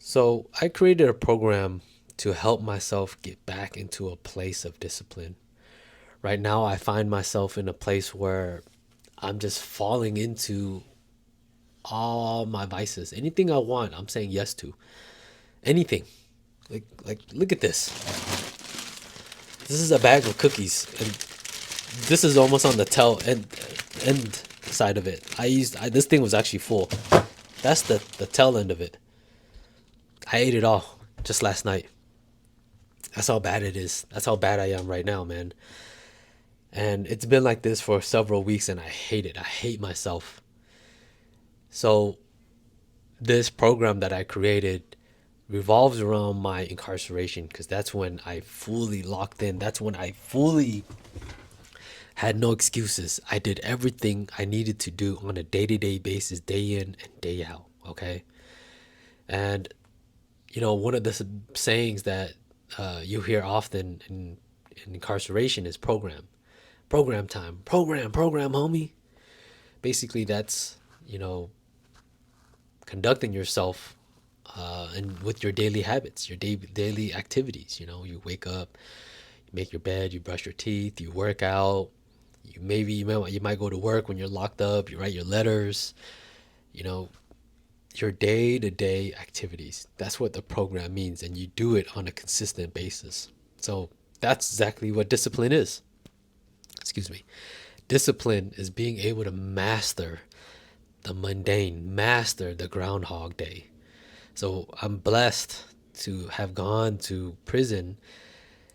So I created a program to help myself get back into a place of discipline. Right now, I find myself in a place where I'm just falling into all my vices. Anything I want, I'm saying yes to. Anything. Like look at this. This is a bag of cookies, and this is almost on the tail end side of it. This thing was actually full. That's the tail end of it. I ate it all just last night. That's how bad it is. That's how bad I am right now, man. And it's been like this for several weeks, and I hate it. I hate myself. So this program that I created revolves around my incarceration because that's when I fully locked in. That's when I fully had no excuses. I did everything I needed to do on a day-to-day basis, day in and day out. Okay. And one of the sayings that you hear often in incarceration is program time, program, homie. Basically, that's conducting yourself and with your daily habits, your daily activities. You wake up, you make your bed, you brush your teeth, you work out. You might go to work when you're locked up. You write your letters. You know your day to day activities. That's what the program means, and you do it on a consistent basis. So that's exactly what discipline is. Excuse me. Discipline is being able to master the mundane, master the groundhog day. So I'm blessed to have gone to prison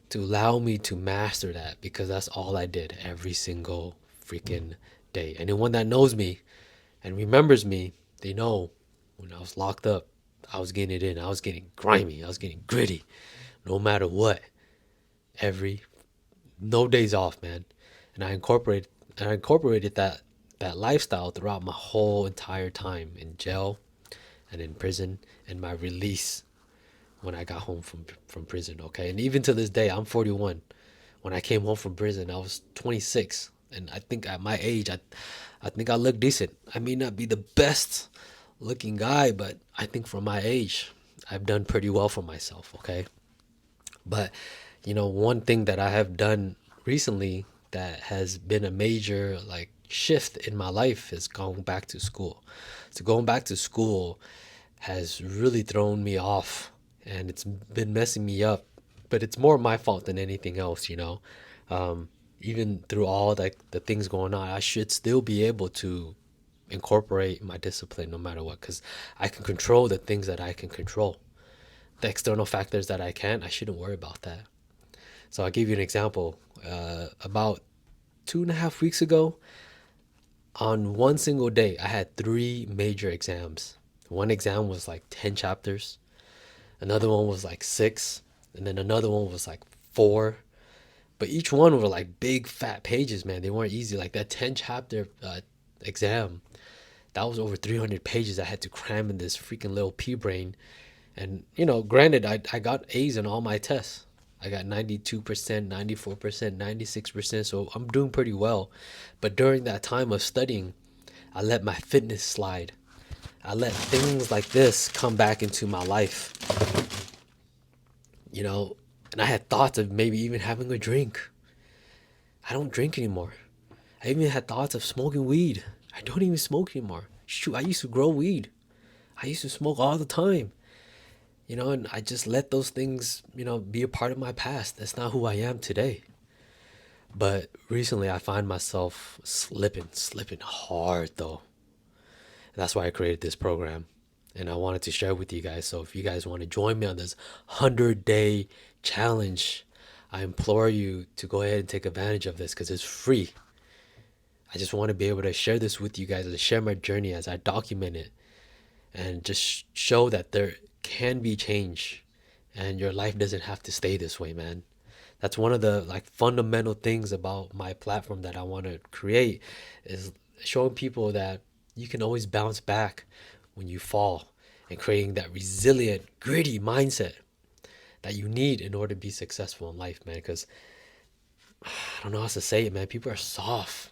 to allow me to master that because that's all I did every single freaking day. Anyone that knows me and remembers me, they know when I was locked up, I was getting it in. I was getting grimy. I was getting gritty, no matter what. Every no days off, man. And I incorporated that lifestyle throughout my whole entire time in jail and in prison and my release when I got home from prison. Okay, and even to this day, I'm 41. When I came home from prison, I was 26, and I think at my age, I think I look decent. I may not be the best looking guy, but I think for my age, I've done pretty well for myself. Okay, but one thing that I have done recently that has been a major like shift in my life is going back to school. So going back to school has really thrown me off and it's been messing me up. But it's more my fault than anything else. Even through all the things going on, I should still be able to incorporate my discipline no matter what because I can control the things that I can control. The external factors that I can't, I shouldn't worry about that. So I'll give you an example. About 2.5 weeks ago, on one single day, I had three major exams. One exam was like 10 chapters, another one was like six, and then another one was like four. But each one were like big fat pages, man. They weren't easy. Like that 10 chapter exam, that was over 300 pages I had to cram in this freaking little pea brain. And, granted, I got A's in all my tests. I got 92%, 94%, 96%. So I'm doing pretty well. But during that time of studying, I let my fitness slide. I let things like this come back into my life, you know, and I had thoughts of maybe even having a drink. I don't drink anymore. I even had thoughts of smoking weed. I don't even smoke anymore. Shoot, I used to grow weed. I used to smoke all the time. And I just let those things, be a part of my past. That's not who I am today. But recently I find myself slipping hard though. And that's why I created this program. And I wanted to share with you guys. So if you guys want to join me on this 100-day challenge, I implore you to go ahead and take advantage of this because it's free. I just want to be able to share this with you guys and share my journey as I document it and just show that there can be change and your life doesn't have to stay this way, man. That's one of the like fundamental things about my platform that I want to create is showing people that you can always bounce back when you fall and creating that resilient, gritty mindset that you need in order to be successful in life, man. Because I don't know how else to say it, man. People are soft.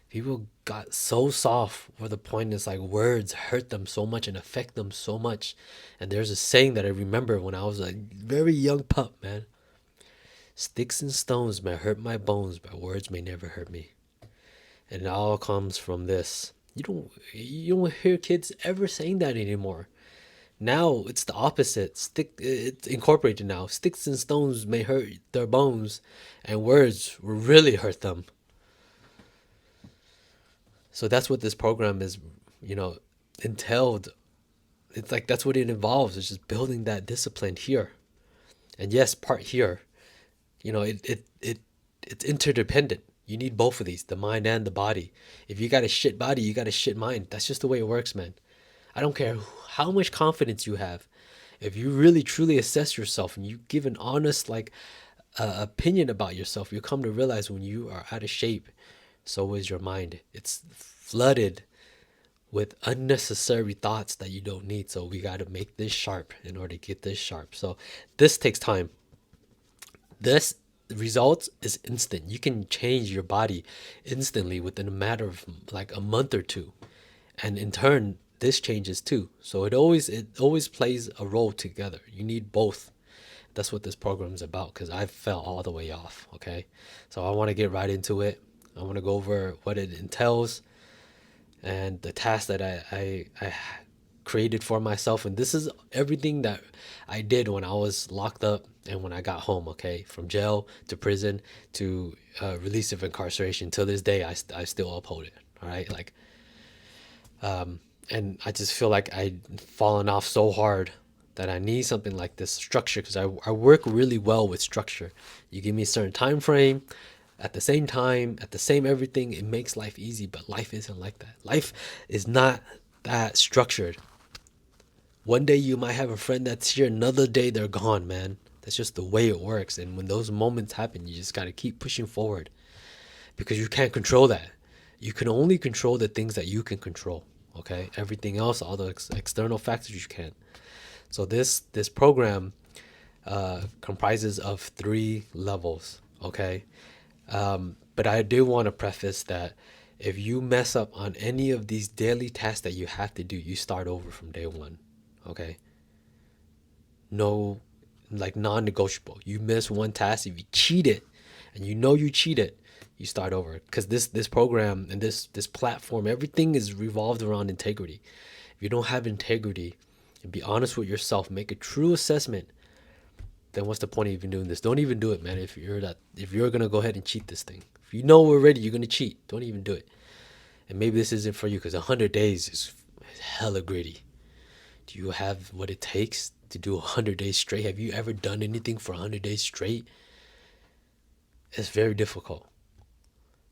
People got so soft where the point is like words hurt them so much and affect them so much. And there's a saying that I remember when I was a very young pup, man. Sticks and stones may hurt my bones, but words may never hurt me. And it all comes from this. You don't hear kids ever saying that anymore. Now it's the opposite. It's incorporated now. Sticks and stones may hurt their bones, and words will really hurt them. So that's what this program is, you know, entailed. It's like that's what it involves. It's just building that discipline here, and yes, part here. You know, it's interdependent. You need both of these, the mind and the body. If you got a shit body, you got a shit mind. That's just the way it works, man. I don't care how much confidence you have. If you really truly assess yourself and you give an honest opinion about yourself, you come to realize when you are out of shape, so is your mind. It's flooded with unnecessary thoughts that you don't need. So we got to make this sharp in order to get this sharp. So this takes time. This results is instant. You can change your body instantly within a matter of like a month or two. And in turn, this changes too. So it always plays a role together. You need both. That's what this program is about because I fell all the way off. Okay. So I want to get right into it. I want to go over what it entails and the task that I created for myself. And this is everything that I did when I was locked up and when I got home, okay? From jail to prison to release of incarceration. Till this day, I still uphold it, all right? Like, and I just feel like I've fallen off so hard that I need something like this structure because I work really well with structure. You give me a certain time frame, at the same time, at the same everything, it makes life easy, but life isn't like that. Life is not that structured. One day you might have a friend that's here, another day they're gone, man. That's just the way it works. And when those moments happen, you just got to keep pushing forward because you can't control that. You can only control the things that you can control, okay? Everything else, all the external factors you can't. So this program comprises of 3 levels, okay? But I do want to preface that if you mess up on any of these daily tasks that you have to do, you start over from day one, okay? No, like non-negotiable. You miss one task, if you cheat it, and you know you cheated, you start over. Because this program and this platform, everything is revolved around integrity. If you don't have integrity, and be honest with yourself, make a true assessment, then what's the point of even doing this? Don't even do it, man. If you're gonna go ahead and cheat this thing, if you know already you're gonna cheat, don't even do it. And maybe this isn't for you because 100 days is hella gritty. Do you have what it takes to do 100 days straight? Have you ever done anything for 100 days straight? It's very difficult.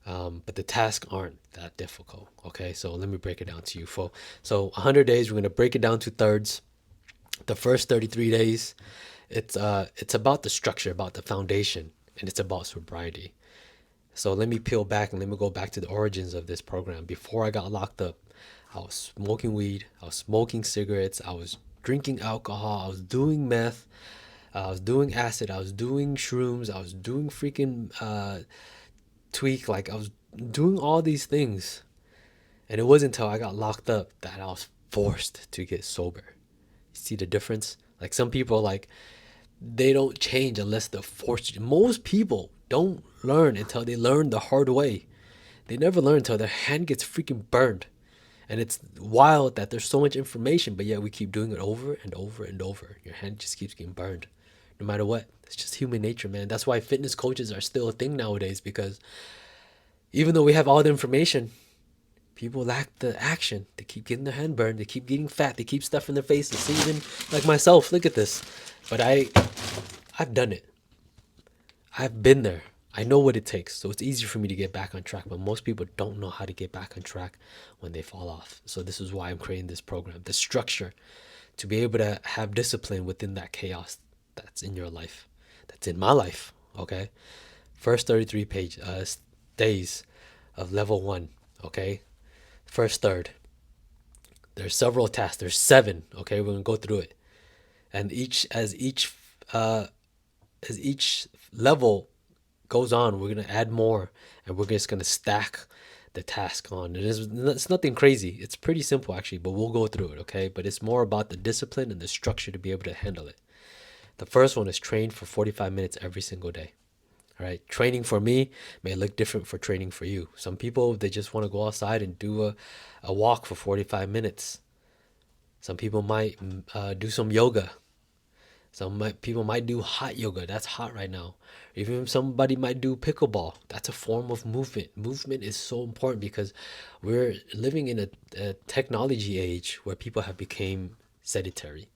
But the tasks aren't that difficult. Okay, so let me break it down to you. So 100 days, we're gonna break it down to thirds. The first 33 days, it's about the structure, about the foundation, and it's about sobriety. So let me peel back and let me go back to the origins of this program. Before I got locked up, I was smoking weed, I was smoking cigarettes, I was drinking alcohol, I was doing meth, I was doing acid, I was doing shrooms, I was doing freaking tweak, like I was doing all these things. And it wasn't until I got locked up that I was forced to get sober. You see the difference? Like some people like they don't change unless they're forced to. Most people don't learn until they learn the hard way. They never learn until their hand gets freaking burned. And it's wild that there's so much information, but yet we keep doing it over and over and over. Your hand just keeps getting burned, no matter what. It's just human nature, man. That's why fitness coaches are still a thing nowadays because even though we have all the information, people lack the action. They keep getting their hand burned. They keep getting fat. They keep stuffing their faces. See, even like myself, look at this. But I've done it. I've been there. I know what it takes. So it's easy for me to get back on track. But most people don't know how to get back on track when they fall off. So this is why I'm creating this program, the structure, to be able to have discipline within that chaos that's in your life, that's in my life. Okay. First days of level 1. Okay. First third. There's several tasks. There's 7. Okay. We're going to go through it. And uh, as each level goes on, we're gonna add more, and we're just gonna stack the task on. It's nothing crazy. It's pretty simple actually, but we'll go through it, okay? But it's more about the discipline and the structure to be able to handle it. The first one is train for 45 minutes every single day. All right, training for me may look different for training for you. Some people, they just want to go outside and do a walk for 45 minutes. Some people might do some yoga. People might do hot yoga. That's hot right now. Even somebody might do pickleball. That's a form of movement. Movement is so important because we're living in a technology age where people have become sedentary.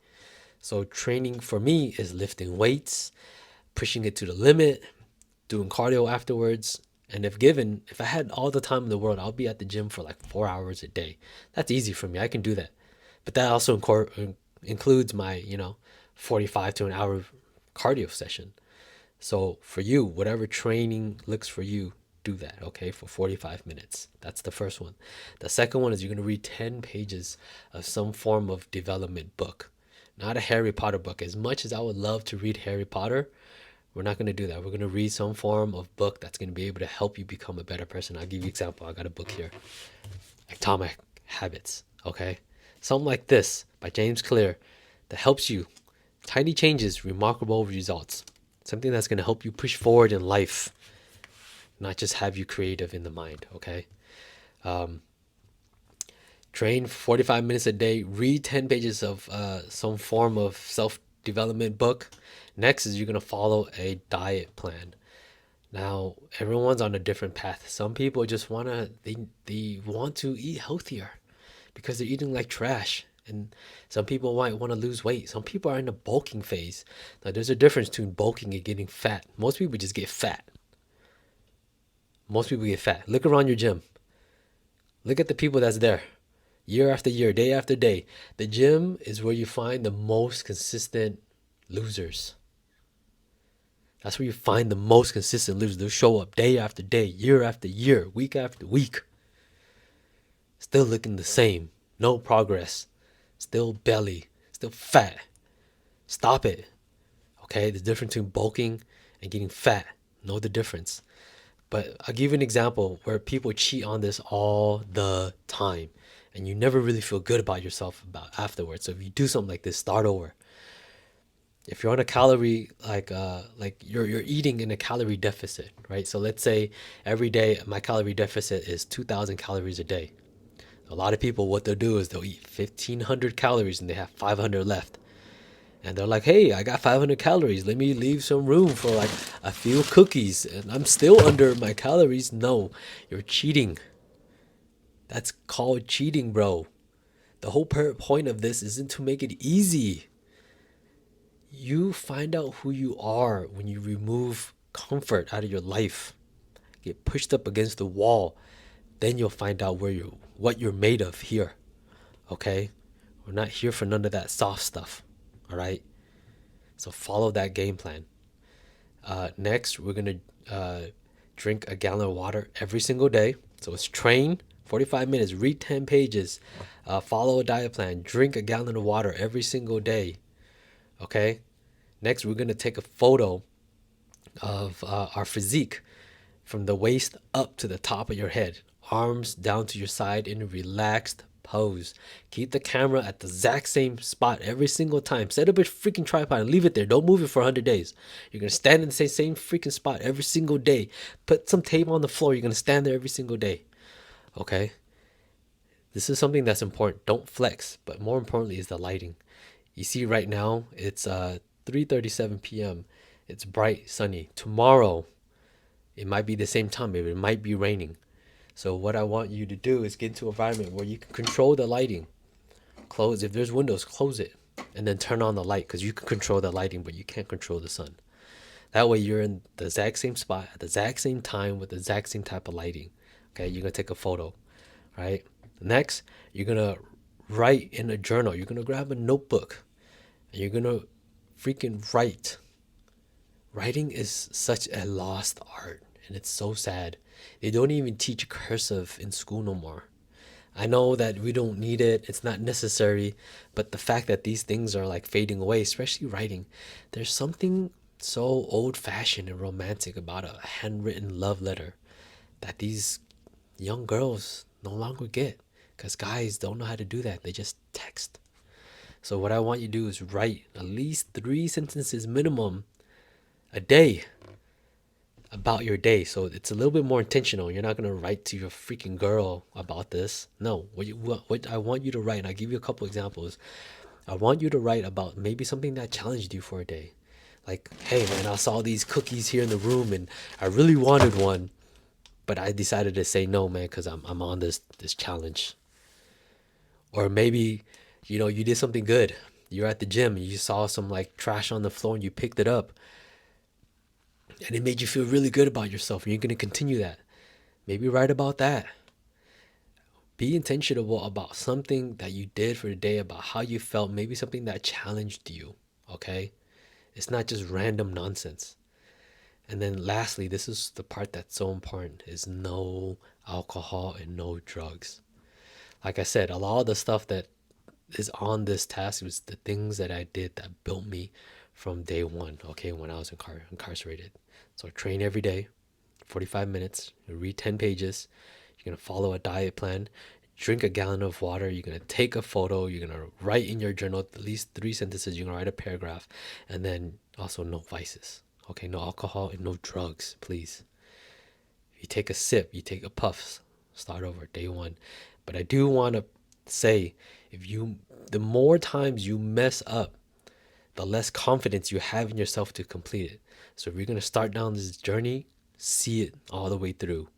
So training for me is lifting weights, pushing it to the limit, doing cardio afterwards. And if I had all the time in the world, I'll be at the gym for like 4 hours a day. That's easy for me. I can do that. But that also includes my, 45 to an hour cardio session. So for you, whatever training looks for you, do that, okay, for 45 minutes. That's the first one. The second one is you're going to read 10 pages of some form of development book, not a Harry Potter book. As much as I would love to read Harry Potter, we're not going to do that. We're going to read some form of book that's going to be able to help you become a better person. I'll give you an example. I got a book here, Atomic Habits, okay? Something like this by James Clear that helps you. Tiny changes, remarkable results. Something that's going to help you push forward in life, not just have you creative in the mind, okay? Train for 45 minutes a day. Read 10 pages of some form of self-development book. Next is you're going to follow a diet plan. Now, everyone's on a different path. Some people just they want to eat healthier because they're eating like trash. And some people might want to lose weight. Some people are in a bulking phase. Now, there's a difference between bulking and getting fat. Most people just get fat. Most people get fat. Look around your gym. Look at the people that's there. Year after year, day after day. The gym is where you find the most consistent losers. That's where you find the most consistent losers. They'll show up day after day, year after year, week after week. Still looking the same. No progress. Still belly. Still fat. Stop it. Okay? The difference between bulking and getting fat. Know the difference. But I'll give you an example where people cheat on this all the time. And you never really feel good about yourself afterwards. So if you do something like this, start over. If you're on a calorie like you're eating in a calorie deficit, right? So let's say every day my calorie deficit is 2,000 calories a day. A lot of people, what they'll do is they'll eat 1,500 calories and they have 500 left. And they're like, hey, I got 500 calories. Let me leave some room for like a few cookies. And I'm still under my calories. No, you're cheating. That's called cheating, bro. The whole point of this isn't to make it easy. You find out who you are when you remove comfort out of your life. Get pushed up against the wall. Then you'll find out what you're made of here. Okay? We're not here for none of that soft stuff. All right? So follow that game plan. Next, we're going to drink a gallon of water every single day. So it's train 45 minutes, read 10 pages, follow a diet plan, drink a gallon of water every single day. Okay? Next, we're going to take a photo of our physique from the waist up to the top of your head. Arms down to your side in a relaxed pose. Keep the camera at the exact same spot every single time. Set up a freaking tripod and leave it there. Don't move it for 100 days. You're going to stand in the same freaking spot every single day. Put some tape on the floor. You're going to stand there every single day. Okay? This is something that's important. Don't flex. But more importantly is the lighting. You see right now, it's 3:37 p.m. It's bright, sunny. Tomorrow, it might be the same time. It might be raining. So what I want you to do is get into an environment where you can control the lighting. If there's windows, close it. And then turn on the light because you can control the lighting, but you can't control the sun. That way you're in the exact same spot at the exact same time with the exact same type of lighting. Okay, you're going to take a photo, right? Next, you're going to write in a journal. You're going to grab a notebook and you're going to freaking write. Writing is such a lost art and it's so sad. They don't even teach cursive in school no more. I know that we don't need it. It's not necessary. But the fact that these things are like fading away, especially writing, there's something so old-fashioned and romantic about a handwritten love letter that these young girls no longer get, because guys don't know how to do that. They just text. So what I want you to do is write at least 3 sentences minimum a day about your day. So it's a little bit more intentional. You're not gonna write to your freaking girl about this. No, what I want you to write, and I'll give you a couple examples. I want you to write about maybe something that challenged you for a day. Like, hey man, I saw these cookies here in the room and I really wanted one, but I decided to say no, man, because I'm on this challenge. Or maybe, you did something good. You're at the gym and you saw some like trash on the floor and you picked it up and it made you feel really good about yourself and you're going to continue that. Maybe write about that. Be intentional about something that you did for the day, about how you felt, maybe something that challenged you, okay? It's not just random nonsense. And then lastly, this is the part that's so important, is no alcohol and no drugs. Like I said, a lot of the stuff that is on this task was the things that I did that built me from day one, okay, when I was incarcerated. So I train every day, 45 minutes, you read 10 pages, you're gonna follow a diet plan, drink a gallon of water, you're gonna take a photo, you're gonna write in your journal at least 3 sentences, you're gonna write a paragraph, and then also no vices. Okay, no alcohol and no drugs, please. You take a sip, you take a puff, start over day one. But I do want to say, the more times you mess up, the less confidence you have in yourself to complete it. So if you're gonna start down this journey, see it all the way through.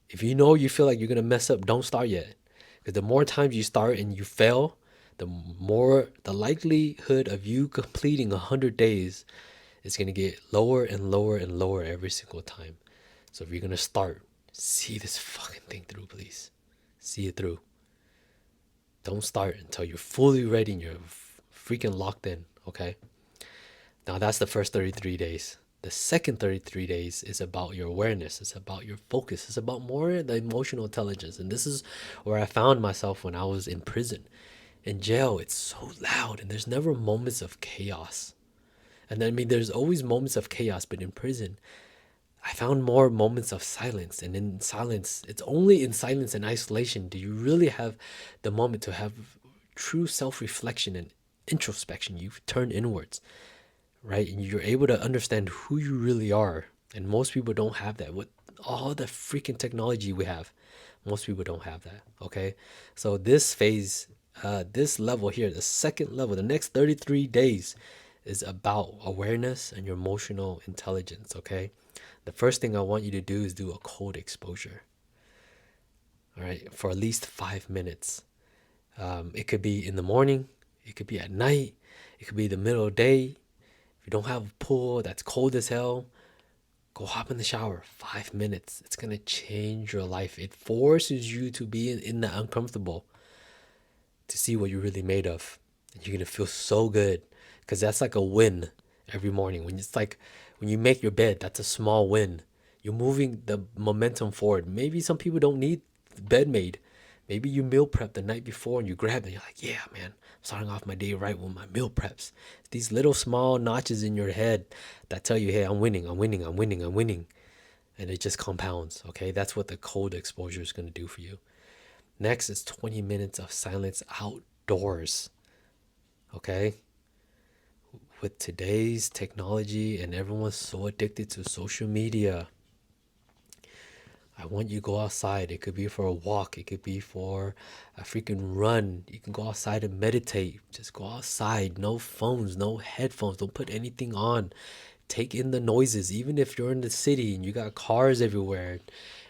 If you feel like you're gonna mess up, don't start yet. Because the more times you start and you fail, the likelihood of you completing 100 days is gonna get lower and lower and lower every single time. So if you're gonna start, see this fucking thing through, please. See it through. Don't start until you're fully ready and you're freaking locked in, okay? Now that's the first 33 days. The second 33 days is about your awareness. It's about your focus. It's about more the emotional intelligence. And this is where I found myself when I was in prison. In jail, it's so loud and there's never moments of chaos. And I mean, there's always moments of chaos, but in prison, I found more moments of silence. And in silence, it's only in silence and isolation do you really have the moment to have true self reflection and introspection. You turn inwards, right? And you're able to understand who you really are. And most people don't have that. With all the freaking technology we have, most people don't have that. Okay. So this phase, this level here, the second level, the next 33 days is about awareness and your emotional intelligence. Okay. The first thing I want you to do is do a cold exposure. All right. For at least 5 minutes. It could be in the morning. It could be at night. It could be the middle of the day. If you don't have a pool that's cold as hell, go hop in the shower. 5 minutes. It's going to change your life. It forces you to be in the uncomfortable to see what you're really made of. And you're going to feel so good because that's like a win every morning. When you make your bed, that's a small win. You're moving the momentum forward. Maybe some people don't need the bed made. Maybe you meal prep the night before and you grab it and you're like, yeah, man, I'm starting off my day right with my meal preps. These little small notches in your head that tell you, hey, I'm winning, I'm winning, I'm winning, I'm winning. And it just compounds, okay? That's what the cold exposure is going to do for you. Next is 20 minutes of silence outdoors, okay? With today's technology and everyone's so addicted to social media, I want you to go outside. It could be for a walk. It could be for a freaking run. You can go outside and meditate. Just go outside. No phones, no headphones. Don't put anything on. Take in the noises. Even if you're in the city and you got cars everywhere,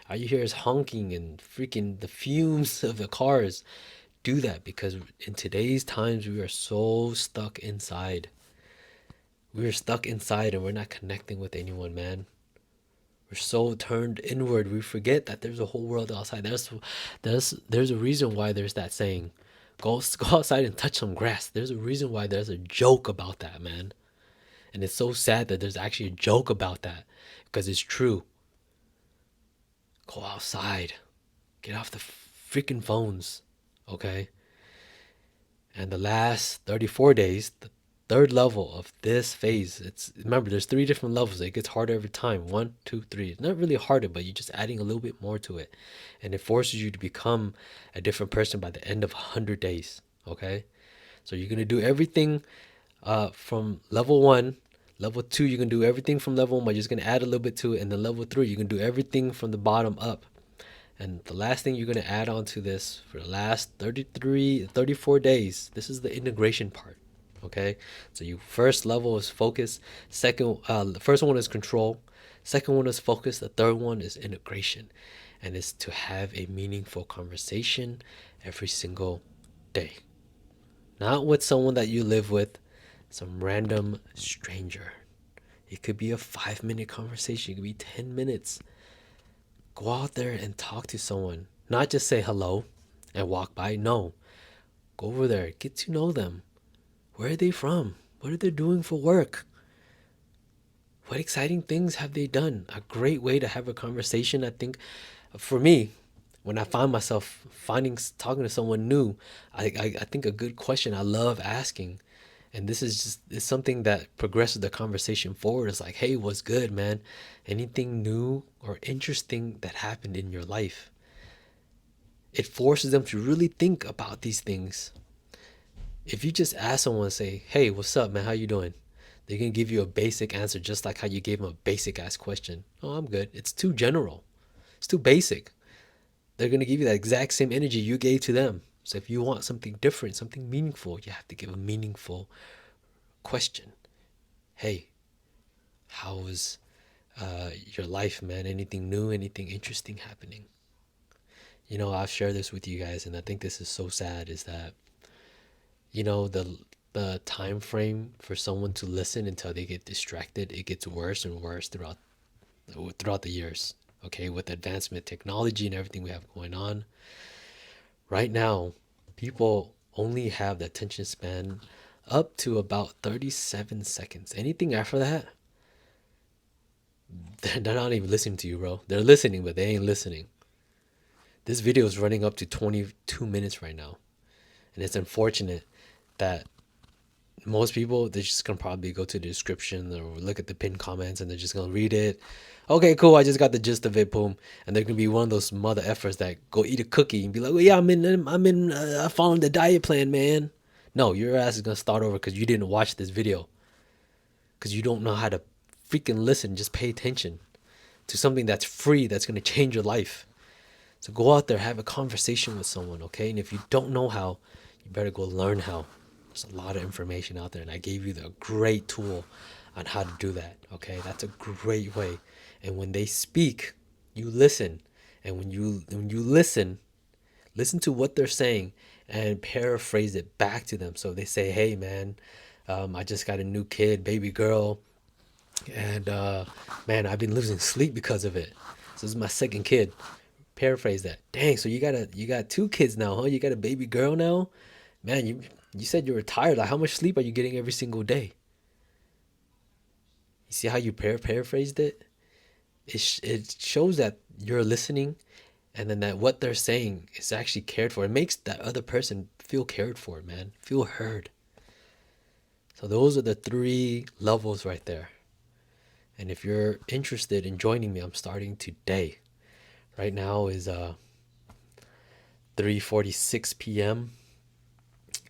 all you hear is honking and freaking the fumes of the cars. Do that because in today's times, we are so stuck inside. We are stuck inside and we're not connecting with anyone, man. We're so turned inward, we forget that there's a whole world outside. There's a reason why there's that saying, go outside and touch some grass. There's a reason why there's a joke about that, man. And it's so sad that there's actually a joke about that because it's true. Go outside, get off the freaking phones, okay? And the last 34 days, third level of this phase. It's remember there's three different levels. It gets harder every time. One, two, three. It's not really harder, but you're just adding a little bit more to it, and it forces you to become a different person by the end of 100 days. Okay, so you're gonna do everything from level one. Level two, you can do everything from level one, but you're just gonna add a little bit to it, and then level three, you can do everything from the bottom up. And the last thing you're gonna add on to this for the last 33, 34 days, this is the integration part. Okay, so you first level is focus. Second, the first one is control. Second one is focus. The third one is integration, and it's to have a meaningful conversation every single day, not with someone that you live with, some random stranger. It could be a 5 minute conversation. It could be 10 minutes. Go out there and talk to someone. Not just say hello and walk by. No, go over there. Get to know them. Where are they from? What are they doing for work? What exciting things have they done? A great way to have a conversation, I think, for me, when I find myself talking to someone new, I think a good question I love asking, and this is just it's something that progresses the conversation forward. It's like, hey, what's good, man? Anything new or interesting that happened in your life? It forces them to really think about these things. If you just ask someone, say, hey, what's up, man? How you doing? They can give you a basic answer just like how you gave them a basic ass question. Oh, I'm good. It's too general. It's too basic. They're going to give you that exact same energy you gave to them. So if you want something different, something meaningful, you have to give a meaningful question. Hey, how was your life, man? Anything new, anything interesting happening? You know, I've shared this with you guys, and I think this is so sad is that, you know, the time frame for someone to listen until they get distracted, it gets worse and worse throughout the years. Okay, with advancement technology and everything we have going on right now, people only have the attention span up to about 37 seconds. Anything after that, they're not even listening to you, bro. They're listening, but they ain't listening. This video is running up to 22 minutes right now, and it's unfortunate that most people, they're just gonna probably go to the description or look at the pinned comments and they're just gonna read it. Okay, cool, I just got the gist of it, boom. And they're gonna be one of those mother effers that go eat a cookie and be like, well, yeah, I'm following the diet plan, man. No, your ass is gonna start over because you didn't watch this video, because you don't know how to freaking listen. Just pay attention to something that's free, that's gonna change your life. So go out there, have a conversation with someone, okay? And if you don't know how, you better go learn how. There's a lot of information out there, and I gave you the great tool on how to do that, okay? That's a great way. And when they speak, you listen. And when you listen to what they're saying and paraphrase it back to them. So they say, hey, man, I just got a new kid, baby girl, and man, I've been losing sleep because of it. So this is my second kid. Paraphrase that. Dang, so you got two kids now, huh? You got a baby girl now? Man, you said you were tired. Like, how much sleep are you getting every single day? You see how you paraphrased it? It shows that you're listening, and then that what they're saying is actually cared for. It makes that other person feel cared for, man. Feel heard. So those are the three levels right there. And if you're interested in joining me, I'm starting today. Right now is 3:46 p.m.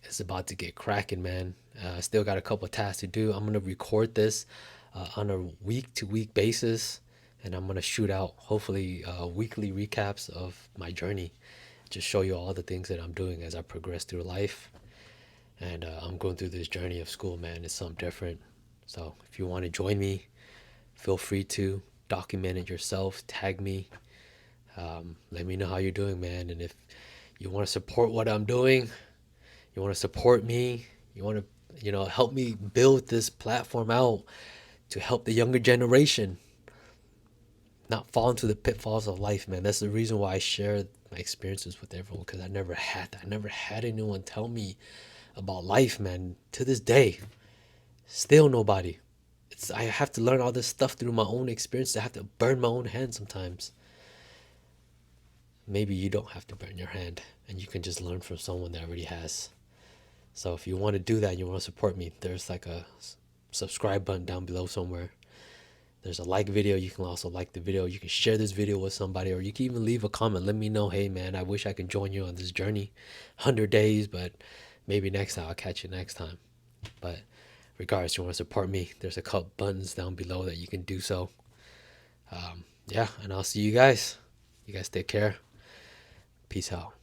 It's about to get cracking, man. I still got a couple of tasks to do. I'm gonna record this on a week-to-week basis, and I'm gonna shoot out hopefully weekly recaps of my journey. Just show you all the things that I'm doing as I progress through life, and I'm going through this journey of school, man. It's something different. So if you want to join me, feel free to document it yourself. Tag me. Let me know how you're doing, man. And if you want to support what I'm doing, you want to support me, you want to, help me build this platform out to help the younger generation not fall into the pitfalls of life, man. That's the reason why I share my experiences with everyone, because I never had that. I never had anyone tell me about life, man. To this day, still nobody. I have to learn all this stuff through my own experience. I have to burn my own hand sometimes. Maybe you don't have to burn your hand, and you can just learn from someone that already has. So if you want to do that and you want to support me, there's like a subscribe button down below somewhere. There's a like video. You can also like the video. You can share this video with somebody, or you can even leave a comment. Let me know, hey man, I wish I could join you on this journey, 100 days, but maybe next time. I'll catch you next time. But regardless, you want to support me, there's a couple buttons down below that you can do so. Yeah, and I'll see you guys. You guys take care. Peace out.